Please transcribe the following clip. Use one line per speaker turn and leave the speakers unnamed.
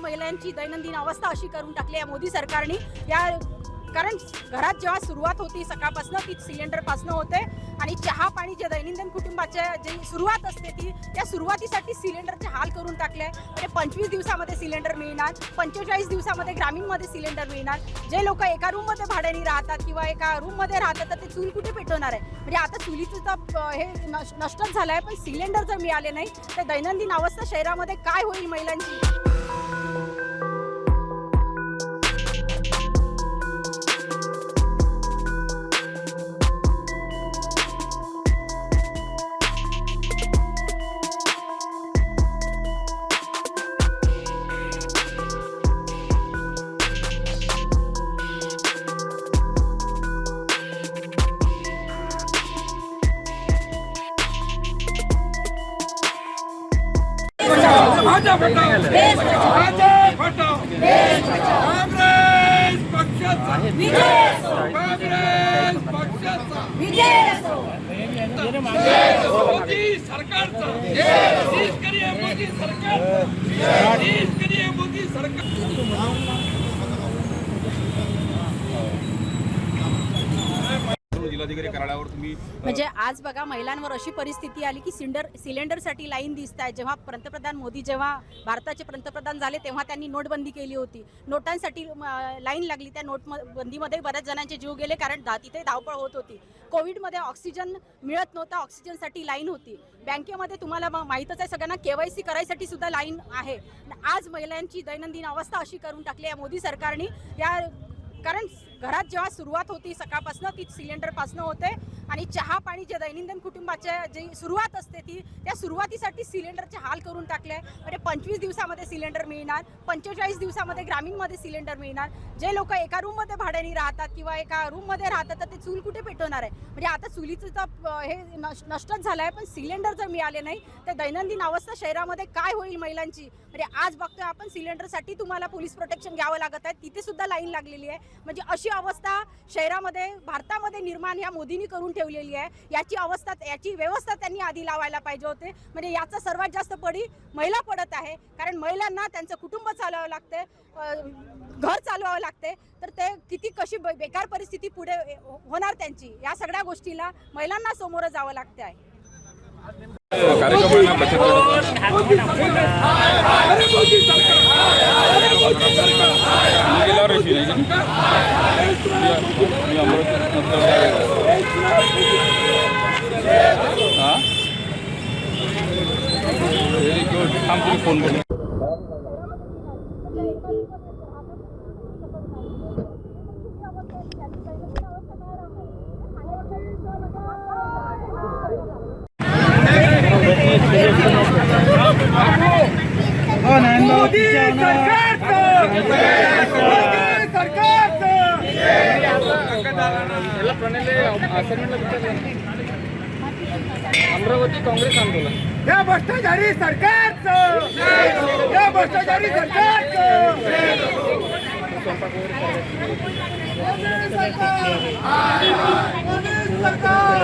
महिलांची दैनंदिन अवस्था अशी करून टाकली आहे मोदी सरकारने। कारण घरात जेव्हा सुरुवात होती सकाळपासून ती सिलेंडरपासून होते आणि चहा पाणी जे दैनंदिन कुटुंबाच्या जी सुरुवात असते ती त्या सुरुवातीसाठी सिलेंडरचे हाल करून टाकले। म्हणजे 25 दिवसामध्ये सिलेंडर मिळणार, 45 दिवसामध्ये ग्रामीणमध्ये सिलेंडर मिळणार। जे लोक एका रूममध्ये भाड्याने राहतात किंवा एका रूममध्ये राहतात तर ते चूल कुठे पेटवणार आहे? म्हणजे आता चुलीचं तर हे नष्टच झालं आहे, पण सिलेंडर जर मिळाले नाही तर दैनंदिन अवस्था शहरामध्ये काय होईल महिलांची?
भाजप हटाओ, भाजप हटाओ, काँग्रेस पक्षाचा विजय असो, काँग्रेस पक्षाचा विजय असो, मोदी सरकारचा शीश करिए मोदी सरकार, शीश करिए मोदी सरकार। जिल्हाधिकारी कार्यालयावर तुम्ही
म्हणजे आज बघा महिलांवर अशी परिस्थिती आली की सिलेंडरसाठी लाईन दिसत आहे। जेव्हा पंतप्रधान मोदी जेव्हा भारताचे पंतप्रधान झाले तेव्हा त्यांनी नोटबंदी केली होती, नोटांसाठी लाईन लागली। त्या नोटबंदीमध्ये बऱ्याच जणांचे जीव गेले कारण तिथे धावपळ होत होती। कोविडमध्ये ऑक्सिजन मिळत नव्हता, ऑक्सिजनसाठी लाईन होती। बँकेमध्ये तुम्हाला माहीतच आहे सगळ्यांना केवायसी करायसाठी सुद्धा लाईन आहे। आज महिलांची दैनंदिन अवस्था अशी करून टाकली आहे मोदी सरकारने। कारण घरात जेव्हा सुरुवात होती सकाळपासून ती सिलेंडरपासून होते आणि चहा पाणी जे दैनंदिन कुटुंबाच्या जी सुरुवात असते ती त्या सुरुवातीसाठी सिलेंडरचे हाल करून टाकले। म्हणजे 25 दिवसामध्ये सिलेंडर मिळणार, 45 दिवसामध्ये ग्रामीणमध्ये सिलेंडर मिळणार। जे लोक एका रूममध्ये भाड्याने राहतात किंवा एका रूममध्ये राहतात तर ते चूल कुठे पेटवणार आहे? म्हणजे आता चुलीचं तर हे नष्टच झालं आहे, पण सिलेंडर जर मिळाले नाही तर दैनंदिन अवस्था शहरामध्ये काय होईल महिलांची? म्हणजे आज बघतोय आपण सिलेंडरसाठी तुम्हाला पोलीस प्रोटेक्शन घ्यावं लागत आहे, तिथे सुद्धा लाईन लागलेली आहे। म्हणजे अशी अवस्था शहरामध्ये भारतामध्ये निर्माण या मोदींनी करून ठेवलेली आहे। याची व्यवस्था त्यांनी आधी लावायला पाहिजे होते। म्हणजे याचा सर्वात जास्त पडी महिला पडत आहे, कारण महिलांना त्यांचं कुटुंब चालवावं लागते, घर चालवावं लागते, तर ते किती कशी बेकार परिस्थिती पुढे होणार त्यांची। या सगळ्या गोष्टीला महिलांना समोर जावं लागते आहे।
व्हेरी गुड, थांब फोन करू। मोदी अमरावती काँग्रेस आंदोलन या भ्रष्टाचारी सरकारचं, या भ्रष्टाचारी सरकारचं सरकार